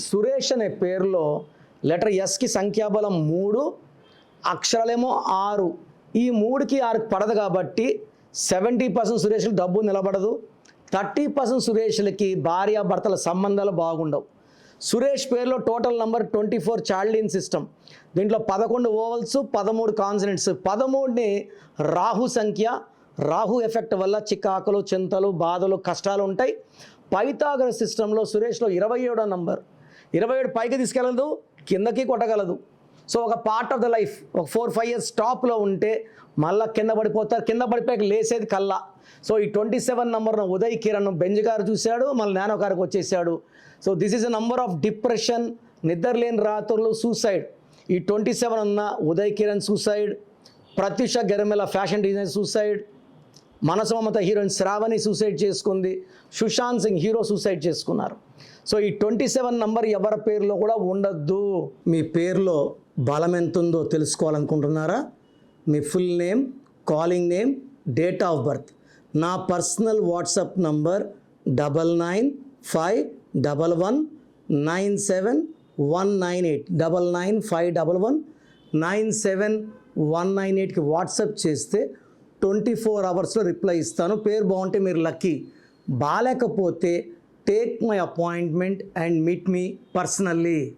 సురేష్ అనే పేరులో లెటర్ ఎస్కి సంఖ్యాబలం 3, అక్షరాలేమో 6. ఈ 3కి 6కి పడదు కాబట్టి 70% సురేష్లు డబ్బు నిలబడదు. 30% సురేష్లకి భార్యాభర్తల సంబంధాలు బాగుండవు. సురేష్ పేరులో టోటల్ నంబర్ 24 చార్లిన్ సిస్టమ్. దీంట్లో 11 ఓవల్స్, 13 కాన్సనెంట్స్. 13ని రాహు సంఖ్య. రాహు ఎఫెక్ట్ వల్ల చికాకులు, చింతలు, బాధలు, కష్టాలు ఉంటాయి. పైథాగరస్ సిస్టంలో సురేష్లో 27వ నంబర్. 27 పైకి తీసుకెళ్ళదు, కిందకి కొట్టగలదు. సో ఒక పార్ట్ ఆఫ్ ద లైఫ్ ఒక 4-5 ఇయర్స్ స్టాప్లో ఉంటే మళ్ళీ కింద పడిపోతారు. కింద పడిపోయాక లేసేది కల్లా. సో ఈ 27 నంబర్ను ఉదయ్ కిరణ్ బెంజ్ గారు చూశాడు, మళ్ళీ నానో గారికి వచ్చేసాడు. So this is a number of depression, నిద్రలేని రాత్రులు, సూసైడ్. ఈ 27 ఉన్న ఉదయ్ కిరణ్ సూసైడ్, ప్రత్యూష గెరమెల fashion designer suicide, Manasu Mamata heroine Sravani suicide చేసుకుంది, సుశాంత్ సింగ్ హీరో సూసైడ్ చేసుకున్నారు. సో ఈ 27 నంబర్ ఎవరి పేరులో కూడా ఉండద్దు. మీ పేరులో బలం ఎంత ఉందో తెలుసుకోవాలనుకుంటున్నారా? మీ full name, calling name, date of birth. నా పర్సనల్ వాట్సాప్ నంబర్ 9951197198 9951197198కి వాట్సాప్ చేస్తే 24 అవర్స్లో రిప్లై ఇస్తాను. పేరు బాగుంటే మీరు లక్కీ, బాగాలేకపోతే take my appointment and meet me personally.